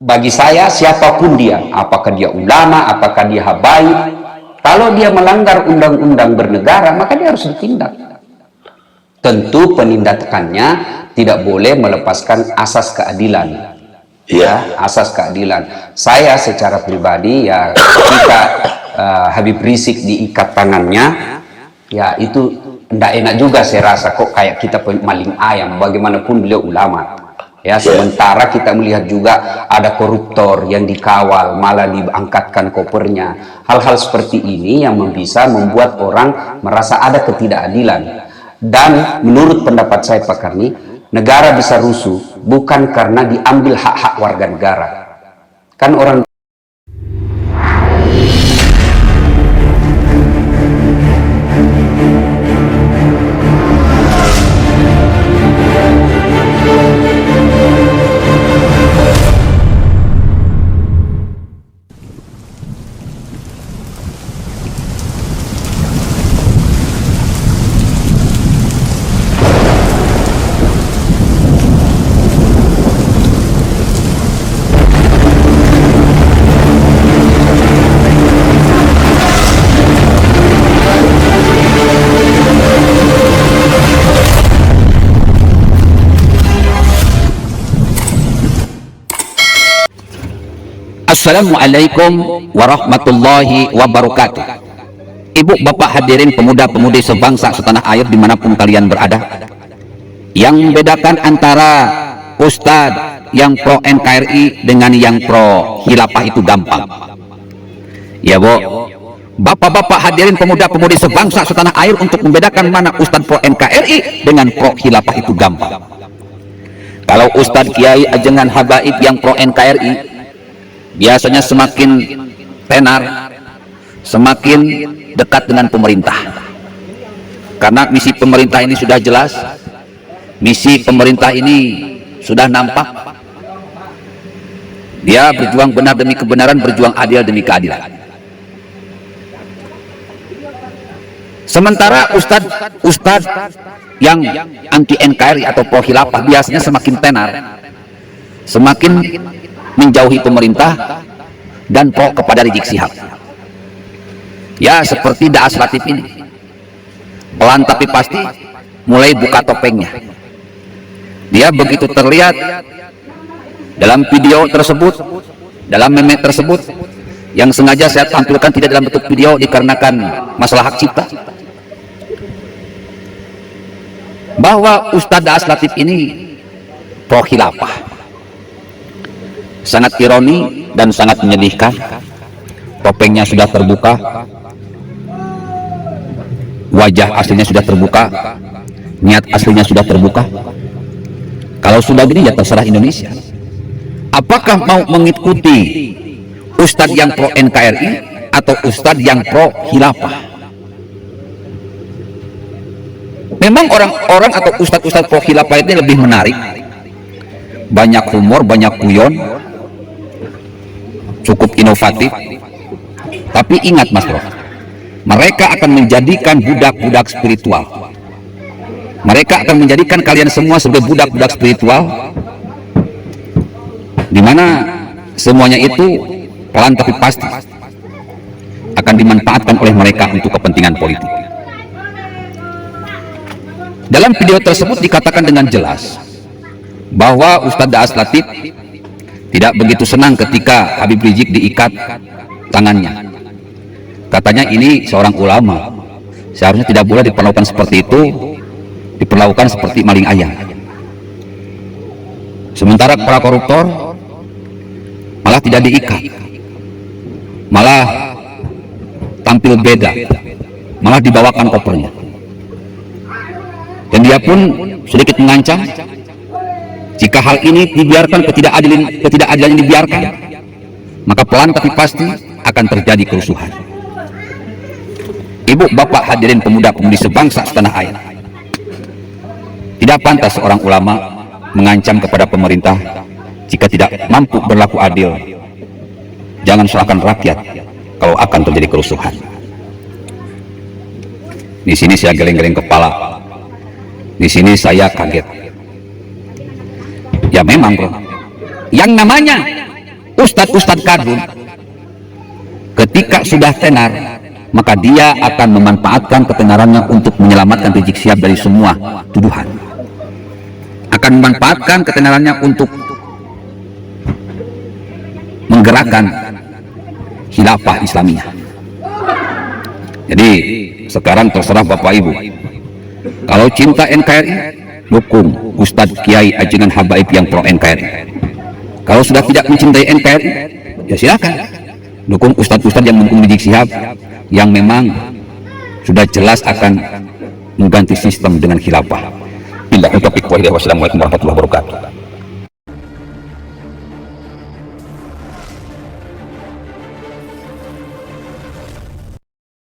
Bagi saya, siapapun dia, apakah dia ulama, apakah dia habaib, kalau dia melanggar undang-undang bernegara, maka dia harus ditindak. Tentu penindakannya tidak boleh melepaskan asas keadilan. Ya, asas keadilan. Saya secara pribadi, ya, ketika Habib Rizik diikat tangannya, ya itu tidak enak juga saya rasa, kok kayak kita maling ayam, bagaimanapun beliau ulama. Ya, sementara kita melihat juga ada koruptor yang dikawal, malah diangkatkan kopernya. Hal-hal seperti ini yang bisa membuat orang merasa ada ketidakadilan. Dan menurut pendapat saya, Pak Karni, negara bisa rusuh bukan karena diambil hak-hak warga negara. Kan orang Assalamualaikum warahmatullahi wabarakatuh. Ibu bapak hadirin pemuda-pemudi sebangsa setanah air dimanapun kalian berada, yang membedakan antara ustadz yang pro NKRI dengan yang pro khilafah itu gampang. Ya bu, bapak-bapak hadirin pemuda-pemudi sebangsa setanah air, untuk membedakan mana ustadz pro NKRI dengan pro khilafah itu gampang. Kalau ustadz kiai ajengan habaib yang pro NKRI, biasanya semakin tenar, semakin dekat dengan pemerintah, karena misi pemerintah ini sudah jelas, misi pemerintah ini sudah nampak. Dia berjuang benar demi kebenaran, berjuang adil demi keadilan. Sementara ustadz yang anti NKRI atau pro khilafah biasanya semakin tenar, semakin menjauhi pemerintah dan pro kepada Rizik Syihab. Ya, seperti Daas Latif ini, pelan tapi pasti mulai buka topengnya. Dia begitu terlihat dalam video tersebut, dalam meme tersebut, yang sengaja saya tampilkan tidak dalam bentuk video dikarenakan masalah hak cipta, bahwa Ustadz Daas Latif ini pro khilafah. Sangat ironi dan sangat menyedihkan, topengnya sudah terbuka, wajah aslinya sudah terbuka, niat aslinya sudah terbuka. Kalau sudah gini, ya terserah Indonesia. Apakah mau mengikuti ustadz yang pro NKRI atau ustadz yang pro khilafah? Memang orang-orang atau ustadz-ustadz pro khilafah ini lebih menarik, banyak humor, banyak guyon, cukup inovatif. Tapi ingat Mas Bro, mereka akan menjadikan budak-budak spiritual. Mereka akan menjadikan kalian semua sebagai budak-budak spiritual, dimana semuanya itu pelan tapi pasti akan dimanfaatkan oleh mereka untuk kepentingan politik. Dalam video tersebut dikatakan dengan jelas bahwa Ustadz Daas Latif tidak begitu senang ketika Habib Rizik diikat tangannya. Katanya ini seorang ulama, seharusnya tidak boleh diperlakukan seperti itu, diperlakukan seperti maling ayam. Sementara para koruptor malah tidak diikat, malah tampil beda, malah dibawakan kopernya. Dan dia pun sedikit mengancam, jika hal ini dibiarkan, ketidakadilan ini dibiarkan, maka pelan tapi pasti akan terjadi kerusuhan. Ibu bapak hadirin pemuda-pemudi sebangsa setanah air, tidak pantas seorang ulama mengancam kepada pemerintah jika tidak mampu berlaku adil. Jangan salahkan rakyat kalau akan terjadi kerusuhan. Di sini saya geleng-geleng kepala, di sini saya kaget. Ya memang bro, yang namanya ustadz-ustadz kardun ketika sudah tenar, maka dia akan memanfaatkan ketenarannya untuk menyelamatkan Rizik Syihab dari semua tuduhan, akan memanfaatkan ketenarannya untuk menggerakkan khilafah Islamiyah. Jadi sekarang terserah Bapak Ibu, kalau cinta NKRI, dukung Ustadz Kiai Ajengan Habaib yang pro NKRI. Kalau sudah tidak mencintai NKRI, ya silakan dukung ustadz-ustadz yang mendukung Rizik Syihab, yang memang sudah jelas akan mengganti sistem dengan khilafah. Wassalamualaikum warahmatullahi wabarakatuh.